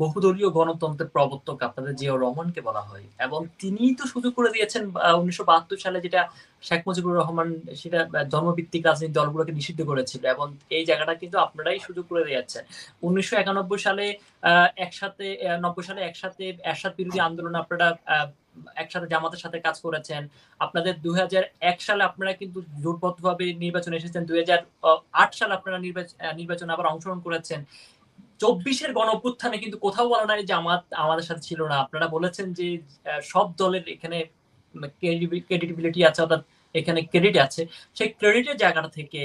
বহুদলীয় গণতন্ত্রের প্রবর্তক আপনাদের জিয়াউর রহমানকে বলা হয়, এবং তিনিই তো সুযোগ করে দিয়েছেন 1972 সালে, যেটা শেখ মুজিবুর রহমান সেটা জন্মভিত্তিক রাজনৈতিক দলগুলোকে নিষিদ্ধ করেছিল, এবং এই জায়গাটা কিন্তু আপনারাই সুযোগ করে দিয়েছেন। 1991 সালে একসাথে 90 সালে একসাথে এরশাদ বিরোধী আন্দোলন আপনারা একসাথে জামাতের সাথে কাজ করেছেন। আপনাদের 2001 সালে আপনারা কিন্তু জোটবদ্ধভাবে নির্বাচনে এসেছেন। 2008 সালে আপনারা নির্বাচনে আবার অংশগ্রহণ করেছেন। 24-এর গণঅভ্যুত্থানে কিন্তু কোথাও বলা নাই যে আমাদের সাথে ছিল না। আপনারা বলেছেন যে সব দলের এখানে ক্রেডিবিলিটি আছে, অর্থাৎ এখানে ক্রেডিট আছে। সেই ক্রেডিটের জায়গাটা থেকে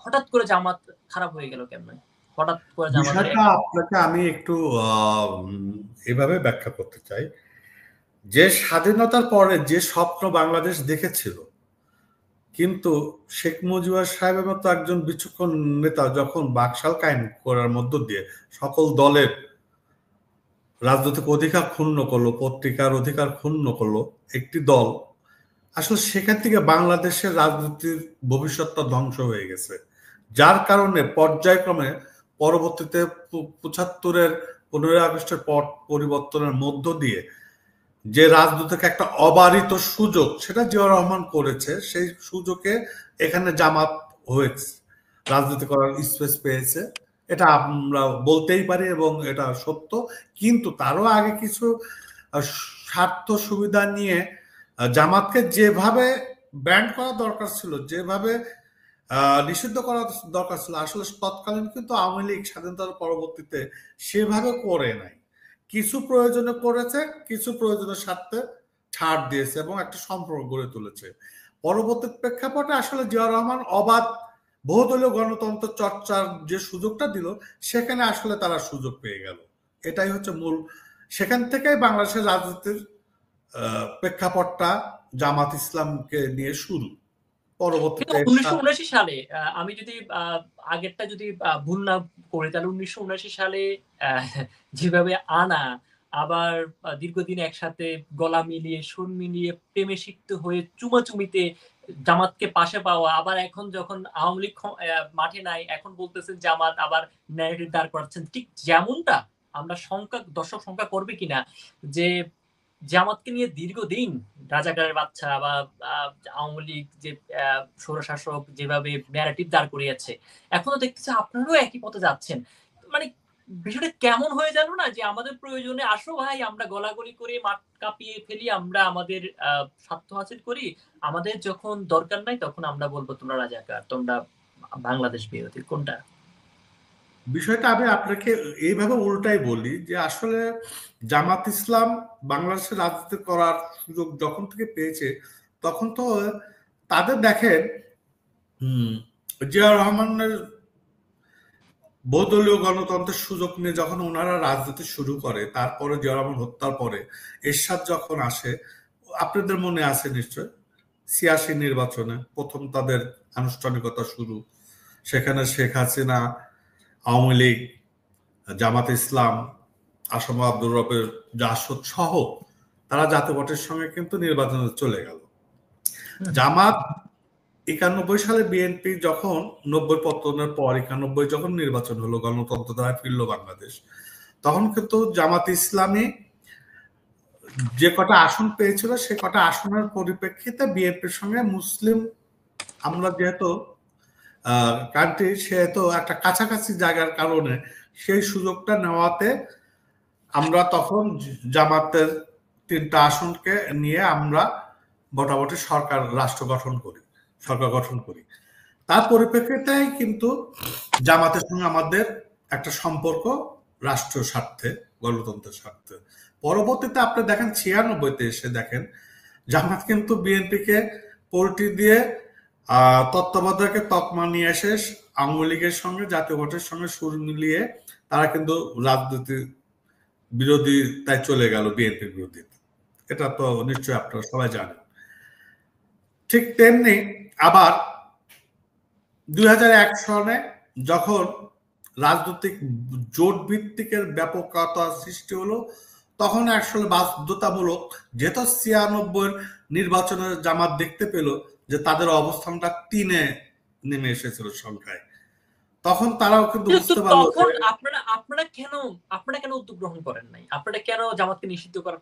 হঠাৎ করে জামাত খারাপ হয়ে গেল কেমন? হঠাৎ করে জামাতের বিষয়টা আপনাকে আমি একটু এভাবে ব্যাখ্যা করতে চাই যে স্বাধীনতার পরে যে স্বপ্ন বাংলাদেশ দেখেছিল, কিন্তু শেখ মুজিবুর সাহেবের মতো একজন বিচক্ষণ নেতা যখন বাকশাল কায়েম করার মধ্য দিয়ে সকল দলের রাজনৈতিক অধিকার ক্ষুণ্ণ করলো, পত্রিকার অধিকার ক্ষুণ্ণ করলো একটি দল, আসলে সেখান থেকে বাংলাদেশের রাজনীতির ভবিষ্যৎটা ধ্বংস হয়ে গেছে। যার কারণে পর্যায়ক্রমে পরবর্তীতে 75-এর 15ই আগস্টের পট পরিবর্তনের মধ্য দিয়ে যে রাজনৈতিক একটা অবারিত সুযোগ সেটা জিয়াউর রহমান করেছে, সেই সুযোগে এখানে জামাত হয়েছে, রাজনীতি করার স্পেস পেয়েছে, এটা আমরা বলতেই পারি এবং এটা সত্য। কিন্তু তারও আগে কিছু স্বার্থ সুবিধা নিয়ে জামাতকে যেভাবে ব্যান্ড করা দরকার ছিল, যেভাবে নিষিদ্ধ করা দরকার ছিল, আসলে তৎকালীন কিন্তু আওয়ামী লীগ স্বাধীনতার পরবর্তীতে সেভাবে করে নাই। কিছু প্রয়োজনে করেছে, কিছু প্রয়োজনের স্বার্থে ছাড় দিয়েছে এবং একটা সম্পর্ক গড়ে তুলেছে। পরবর্তী প্রেক্ষাপটে আসলে জিয়াউর রহমান অবাধ বহুদলীয় গণতন্ত্র চর্চার যে সুযোগটা দিল, সেখানে আসলে তারা সুযোগ পেয়ে গেল। এটাই হচ্ছে মূল। সেখান থেকেই বাংলাদেশের রাজনীতির প্রেক্ষাপটটা জামাত ইসলামকে নিয়ে শুরু। পরবর্তীতে 1979 সালে, আমি যদি আগেরটা যদি ভুল না করি, তাহলে 1979 সালে যেভাবে আনা, আবার দীর্ঘদিন একসাথে গলা মিলিয়ে সুর মিলিয়ে প্রেমে সিক্ত হয়ে চুমাচুমিতে জামাতকে পাশে পাওয়া, আবার এখন যখন আওয়ামী লীগ মাঠে নাই, এখন বলতেছেন জামাত আবার ন্যারেটিভ দাঁড় করাচ্ছেন। ঠিক যেমনটা আমরা দর্শক সংখ্যা করবে কিনা যে জামাতকে নিয়ে দীর্ঘদিন রাজাকারের বাচ্চা বা আওয়ামী লীগ যে স্বৈরশাসক যেভাবে ন্যারেটিভ দাঁড় করিয়েছে, এখনো দেখতেছি আপনারাও একই পথে যাচ্ছেন। মানে বিষয়টা কেমন হয়ে গেল না যে আমাদের প্রয়োজনে আসো ভাই, আমরা গলাগলি করে মাঠ কাঁপিয়ে ফেলি, আমরা আমাদের স্বার্থ হাসিল করি, আমাদের যখন দরকার নাই তখন আমরা বলবো তোমরা রাজাকার, তোমরা বাংলাদেশ বিরোধী। কোনটা? বিষয়টা আমি আপনাকে এইভাবে উল্টাই বলি যে আসলে জামাত ইসলাম বাংলাদেশের রাজনীতি করার সুযোগ যখন থেকে পেয়েছে, তখন তো তাদের দেখেন জিয়াউর রহমানের বহুদলীয় গণতন্ত্রের সুযোগ নিয়ে যখন ওনারা রাজনীতি শুরু করে, তারপরে জিয়াউর রহমান হত্যার পরে এরশাদ যখন আসে, আপনাদের মনে আছে নিশ্চয় 86 নির্বাচনে প্রথম তাদের আনুষ্ঠানিকতা শুরু। সেখানে শেখ হাসিনা, আওয়ামী লীগ, জামাত ইসলাম, আসম আব্দুর রবের জাসদ সহ তারা জাতীয় পার্টির সঙ্গে কিন্তু নির্বাচনে চলে গেল। জামাত 91 সালে বিএনপি যখন 90 পতনের পর 91 যখন নির্বাচন হলো, গণতন্ত্র দ্বারা ফিরল বাংলাদেশ, তখন কিন্তু জামাত ইসলামী যে কটা আসন পেয়েছিল সে কটা আসনের পরিপ্রেক্ষিতে বিএনপির সঙ্গে মুসলিম, আমরা যেহেতু কান্ট্রি সেহেতু একটা কাছাকাছি জায়গার কারণে সেই সুযোগটা নেওয়াতে আমরা তখন জামাতের 3টা আসনকে নিয়ে আমরা মোটামুটি রাষ্ট্র গঠন করি, সরকার গঠন করি। তার পরিপ্রেক্ষিতে কিন্তু জামাতের সঙ্গে আমাদের একটা সম্পর্ক রাষ্ট্রীয় স্বার্থে, গণতন্ত্রের স্বার্থে। পরবর্তীতে আপনি দেখেন 96-তে এসে দেখেন জামাত কিন্তু বিএনপিকে পোল্ট্রি দিয়ে তত্ত্বাবধায়কের তকমা নিয়ে এসে আওয়ামী লীগের সঙ্গে, জাতীয় পার্টির সঙ্গে সুর মিলিয়ে তারা কিন্তু রাজনীতি বিরোধিতায় চলে গেল, বিএনপির বিরোধিতা। এটা তো নিশ্চয়ই আপনারা সবাই জানেন। ঠিক তেমনি আবার 2001 সনে যখন রাজনৈতিক জোট ভিত্তিকের ব্যাপকতা সৃষ্টি হলো, তখন আসলে বাধ্যতামূলক, যেহেতু 96 নির্বাচনে জামাত দেখতে পেল যে তাদের অবস্থানটা 3-এ নেমে এসেছিল সংখ্যায়, তখন তারাও কিন্তু কিন্তু বুঝতে পারলো যে তখন আপনারা কেন উদ্যোগ গ্রহণ করেন নাই? আপনারা কেন জামাতকে নিষিদ্ধ করার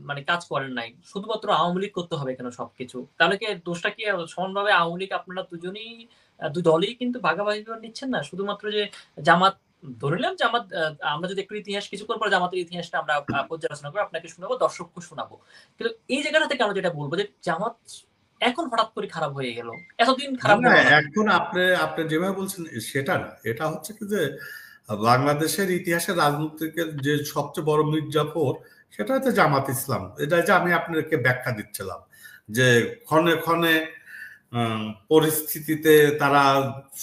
মানে কাজ করেন নাই? শুধুমাত্র আওয়ামী লীগ করতে হবে কেন সবকিছু? তাহলে কি দোষটা কি সমানভাবে আওয়ামী লীগ আপনারা দুজনেই ২ দলই কিন্তু ভাগাভাগি করে নিচ্ছেন না? শুধুমাত্র যে জামাত ধরে নিলাম জামাত আমরা যদি একটু ইতিহাস কিছুক্ষণ পরে জামাতের ইতিহাসটা আমরা পর্যালোচনা করে আপনাকে শোনাবো, দর্শককে শোনাবো। কিন্তু এই জায়গাটা থেকে আমরা যেটা বলব যে জামাত এখন হঠাৎ করে খারাপ হয়ে গেল। এতদিন না খারাপ না হলো না। এখন আপনি যেভাবে বলছেন সেটা না, এটা হচ্ছে কি যে বাংলাদেশের ইতিহাসে রাজনীতিকের যে সবচেয়ে বড় মির্জাফর সেটা হচ্ছে জামাত ইসলাম। এটা যে আমি আপনাকে ব্যাখ্যা দিচ্ছিলাম যে ক্ষণে ক্ষণে পরিস্থিতিতে তারা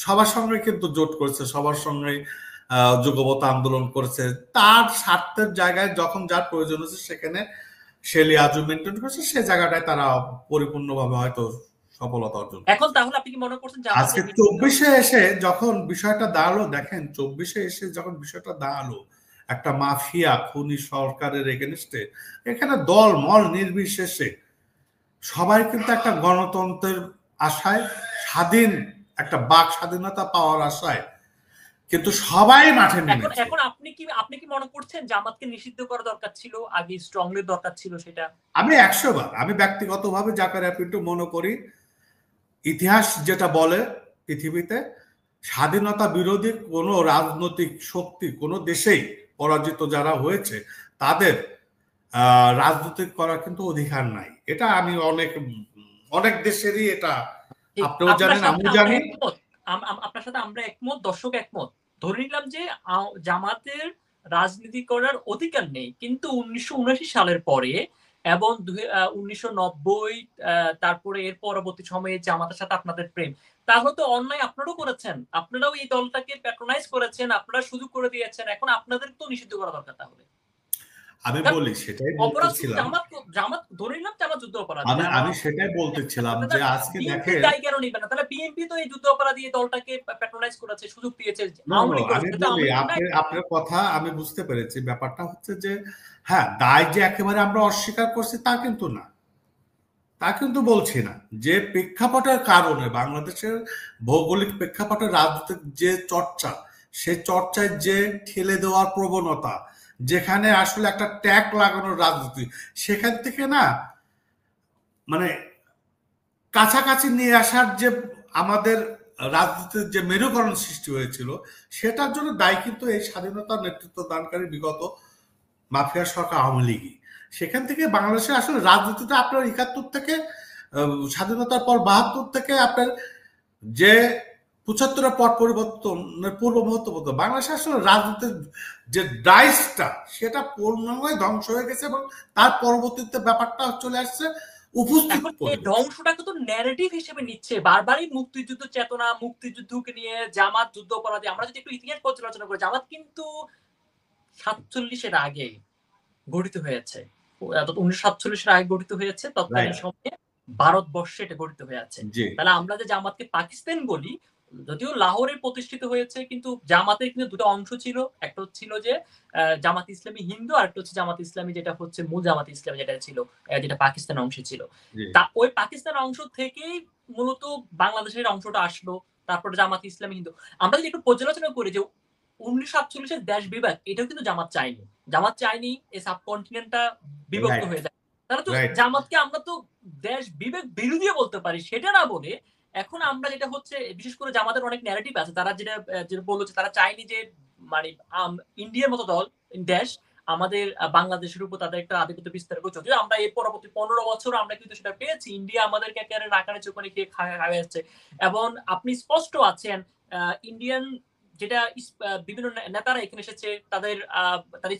সবার সঙ্গে কিন্তু জোট করেছে, সবার সঙ্গে যুগপৎ আন্দোলন করেছে, তার স্বার্থের জায়গায় যখন যার প্রয়োজন হচ্ছে সেখানে সে লিয়াজু মেনটেন করছে, সে জায়গাটায় তারা পরিপূর্ণভাবে হয়তো সফলতা অর্জন এখন করছে। তাহলে আপনি কি মনে করছেন জামাত আজকে 24-এ এসে যখন বিষয়টা দাঁড়ালো, দেখেন 24-এ এসে যখন বিষয়টা দাঁড়ালো একটা মাফিয়া খুনি সরকারের এগেনস্টে, এখানে দল মল নির্বিশেষে সবাই কিন্তু একটা গণতন্ত্রের আশায়, স্বাধীন একটা বাক স্বাধীনতা পাওয়ার আশায় কিন্তু সবাই মাঠে এখন নেমেছে। এখন আপনি কি মনে করছেন জামাতকে নিষিদ্ধ করা দরকার ছিল, আগে স্ট্রংলি দরকার ছিল সেটা? আমি 100 বার, আমি ব্যক্তিগতভাবে জাকারিয়া র্যাপিডো মনে করি ইতিহাস যেটা বলে পৃথিবীতে স্বাধীনতা বিরোধী কোনো রাজনৈতিক শক্তি কোনো দেশেই পরাজিত যারা হয়েছে তাদের রাজনৈতিক করার কিন্তু অধিকার নাই। এটা আমি অনেক অনেক দেশেরই এটা ঠিক আপনিও আপনার জানেন সাথে আমিও আমরা জানি। একমত। আপনার সাথে আমরা একমত, দর্শক একমত। ধরে নিলাম যে জামাতের রাজনীতি করার অধিকার নেই। কিন্তু ১৯৭৯ সালের পরে এবং ১৯৯০ তারপরে এর পরবর্তী সময়ে জামাতের সাথে আপনাদের প্রেম। তাহলে তো অন্যায় আপনারাও করেছেন। আপনারাও এই দলটাকে প্যাট্রোনাইজ করেছেন, আপনারা সুযোগ করে দিয়েছেন। এখন আপনাদের তো নিষিদ্ধ করা দরকার তাহলে। আমি কারণ বলি সেটাই অপরাধ শুধু বলতেছিলাম। জামাত ধরে নিলাম জামাত যুদ্ধ অপরাধী। আমি সেটাই বলতেছিলাম যে আজকে বিএনপি দেখেন, দায় কেন নিবে না? তাহলে বিএনপি তো এই যুদ্ধ অপরাধী দলটাকে প্যাট্রোনাইজ করেছে, সুযোগ দিয়েছে। নো আওয়ামী নো লীগ আমি করেছে। এটা বলি আওয়ামী লীগ নাই। আপনার কথা আমি বুঝতে পেরেছি। ব্যাপারটা হচ্ছে যে হ্যাঁ, দায় যে একেবারে আমরা অস্বীকার করছি তা কিন্তু না, তা কিন্তু বলছি না। যে প্রেক্ষাপটের কারণে বাংলাদেশের ভৌগোলিক প্রেক্ষাপটের রাজনৈতিক যে চর্চা, সেই চর্চায় যে ঠেলে দেওয়ার প্রবণতা, যেখানে আসলে একটা ট্যাগ লাগানোর রাজনীতি, সেখান থেকে না মানে কাছাকাছি নিয়ে আসার যে আমাদের রাজনীতির যে মেরুকরণ সৃষ্টি হয়েছিল, সেটার জন্য দায়ী কিন্তু এই স্বাধীনতার নেতৃত্ব দানকারী বিগত মাফিয়া সরকার আওয়ামী লীগই। সেখান থেকে বাংলাদেশে আসলে রাজনীতিটা আপনার ৭১ থেকে স্বাধীনতার পর ৭২ থেকে আপনার যে ৭৫-এর পট পরিবর্তনের পূর্ব মুহূর্ত পর্যন্ত বাংলাদেশে আসলে রাজনীতির যে ডাইসটা সেটা পূর্ণাঙ্গই ধ্বংস হয়ে গেছে এবং তার পরবর্তীতে ব্যাপারটা চলে আসছে উপস্থিত এখন এই পরিবেশ। ধ্বংসটাকে তো ন্যারেটিভ হিসেবে নিচ্ছে। বারবারই মুক্তিযুদ্ধ চেতনা, মুক্তিযুদ্ধকে নিয়ে জামাত যুদ্ধ অপরাধী। আমরা যদি একটু ইতিহাস পর্যালোচনা করি, জামাত কিন্তু ৪৭ এর আগে গঠিত হয়েছে। ১৯৪৭ এর আগে গঠিত হয়েছে। তৎকালীন রাইট। সময়ে ভারতবর্ষে এটা গঠিত হয়ে আছে। জি। তাহলে আমরা যে জামাতকে পাকিস্তান বলি, যদিও লাহোরে প্রতিষ্ঠিত হয়েছে কিন্তু জামাতের কিন্তু দুটো অংশ ছিল। একটা ছিল যে জামাত ইসলামী হিন্দু, আরেকটা হচ্ছে জামাত ইসলামী যেটা হচ্ছে মূল জামাত ইসলামী যেটা ছিল, যেটা পাকিস্তানের অংশে ছিল। জি। ওই পাকিস্তান অংশ থেকেই মূলত বাংলাদেশের অংশটা আসলো। তারপরে জামাত ইসলামী হিন্দু। আমরা যদি একটু পর্যালোচনা করি যে ১৯৪৭ এর দেশ বিভাগ এটাও কিন্তু জামাত চায়নি। জামাত চায়নি এই সাবকন্টিনেন্টটা বিভক্ত রাইট। হয়ে যায়। তাহলে তো রাইট। জামাতকে আমরা তো দেশ বিবেক বিরোধীও বলতে পারি। সেটা না বলে এখন আমরা যেটা হচ্ছে বিশেষ করে জামাতের অনেক ন্যারেটিভ আছে। তারা যেটা বলল যে তারা চায়নি যে মানে ইন্ডিয়ার মতো দেশ আমাদের বাংলাদেশের উপর তাদের একটা আধিপত্য বিস্তার করছে। যদিও আমরা এর পরবর্তী ১৫ বছর আমরা কিন্তু সেটা পেয়েছি। ইন্ডিয়া আমাদেরকে একেবারে নাকানে চোখে খেয়ে খাওয়াই যাচ্ছে। এবং আপনি স্পষ্ট আছেন ইন্ডিয়ান যেটা বিভিন্ন নেতারা এখানে এসেছে তারা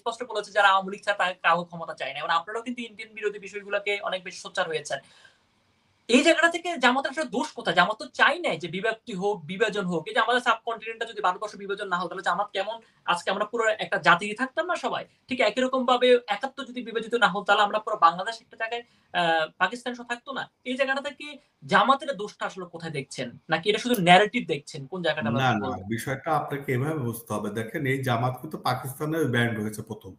স্পষ্ট বলেছে যারা আওয়ামী লীগ ছাড়া কারো ক্ষমতা চায় না। এবং আপনারাও কিন্তু ইন্ডিয়ান বিরোধী বিষয়গুলোকে অনেক বেশি সোচ্চার হয়েছেন। এই জায়গাটা থেকে জামাতের আসলে দোষ কোথায়? জামাত তো চাই নাই যে বিভক্তি হোক, বিভাজন হোক। এই যে আমাদের সাবকন্টিনেন্টটা যদি ভারতবর্ষ বিভাজন না হতো তাহলে জামাত কেমন আজকে আমরা পুরো একটা জাতি থাকতাম না সবাই? ঠিক একই রকম ভাবে ৭১ যদি বিভাজিত না হতো তাহলে আমরা পুরো বাংলাদেশ একটা জায়গায় পাকিস্তান সহ থাকতো না। এই জায়গাটা থেকে জামাতের দোষটা আসলে কোথায় দেখছেন? নাকি এটা শুধু ন্যারেটিভ দেখছেন? কোন জায়গাটা না, না বলবেন? বিষয়টা আপনাকে এভাবে বুঝতে হবে। দেখেন এই জামাত কিন্তু পাকিস্তানে ব্যান্ড হয়েছে ১ম।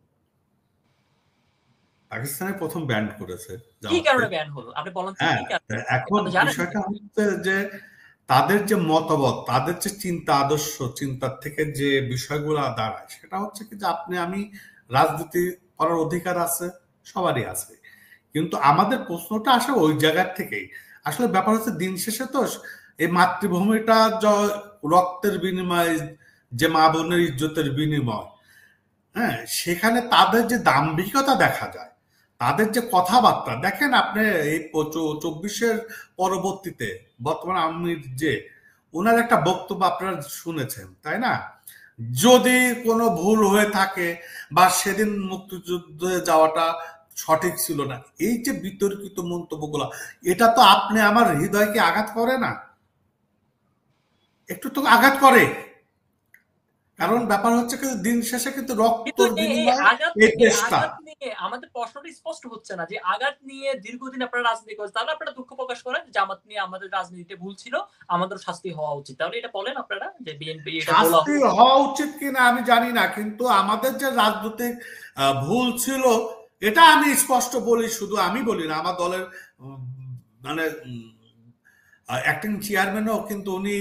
পাকিস্তানে ১ম ব্যান্ড করেছে কি জামাতকে। কারণে ব্যান হলো? আপনি বলেন তো হ্যাঁ, কি কারণে? এখন আপনি জানেন? বিষয়টা হচ্ছে যে তাদের যে মতবাদ, তাদের যে চিন্তা আদর্শ, চিন্তার থেকে যে বিষয়গুলো দাঁড়ায়, সেটা হচ্ছে কি যে আপনি আমি রাজনীতি করার অধিকার আছে, সবারই আছে। কিন্তু আমাদের প্রশ্নটা আসে ওই জায়গার থেকেই। আসলে ব্যাপার হচ্ছে দিন শেষে তো এই মাতৃভূমিটা রক্তের বিনিময়ে, যে মা বোনের ইজ্জতের বিনিময়, হ্যাঁ, সেখানে তাদের যে দাম্ভিকতা দেখা যায়, তাদের যে কথাবার্তা দেখেন আপনি, এই 24-এর পরবর্তীতে বর্তমান আমির যে ওনার একটা বক্তব্য আপনারা শুনেছেন, তাই না? যদি কোনো ভুল হয়ে থাকে বা সেদিন মুক্তিযুদ্ধে যাওয়াটা সঠিক ছিল না, এই যে বিতর্কিত মন্তব্যগুলো, এটা তো আপনি আমার হৃদয়কে আঘাত করে না? একটু তো আঘাত করে। কারণ ব্যাপার হচ্ছে কি দিন শেষে কিন্তু কিন্তু রক্তর এই বিনিময়ে আঘাত এই দেশটা। আঘাত নিয়ে আমাদের প্রশ্নটা স্পষ্ট হচ্ছে না যে আঘাত নিয়ে দীর্ঘদিন আপনারা রাজনীতি করেন, তাহলে আপনারা দুঃখ প্রকাশ করেন জামাত নিয়ে আমাদের রাজনীতিতে ভুল ছিল, আমাদের শাস্তি হওয়া উচিত, তাহলে এটা বলেন আপনারা যে বিএনপি এটা বলা শাস্তি হওয়া উচিত কিনা আমি জানি না, কিন্তু আমাদের যে রাজনৈতিক ভুল ছিল এটা আমি স্পষ্ট বলি, শুধু আমি বলি না, আমার দলের মানে অ্যাক্টিং চেয়ারম্যানও কিন্তু উনি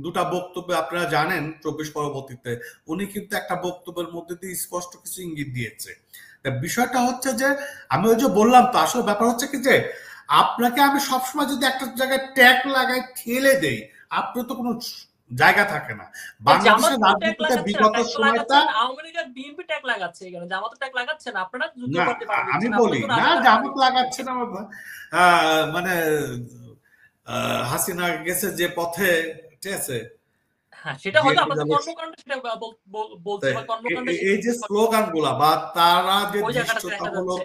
দুটা বক্তব্য আপনারা জানেন 24 পরবর্তীতে উনি কিন্তু একটা বক্তব্যের মধ্যে দিয়ে স্পষ্ট কিছু ইঙ্গিত দিয়েছে। বিষয়টা হচ্ছে যে আমি ওই যে বললাম তো, আসলে ব্যাপার হচ্ছে কি যে আপনাকে আমি সবসময় যদি একটা জায়গায় ট্যাগ লাগাই ঠেলে দেই, আপনার তো কোনো জায়গা থাকে না বাংলাদেশের রাজনীতিতে। বিগত সময়টা আওয়ামী লীগ আর বিএনপি ট্যাগ লাগাচ্ছে, এখানে জামাত ট্যাগ লাগাচ্ছে না, আপনারা যুদ্ধ না, করতে পারেন আমি দিচ্ছেন, বলি আপনারা না রাজাকার জামাত লাগাচ্ছে না, মানে হাসিনা গেছে যে পথে, ঠিক আছে, হ্যাঁ সেটা হয়তো আমাদের কর্মকাণ্ড সেটা বলছে বা কর্মকাণ্ড এই যে স্লোগান গুলা বা তারা যে ওই জায়গাটা দেখা দৃশ্যতামূলক যাচ্ছে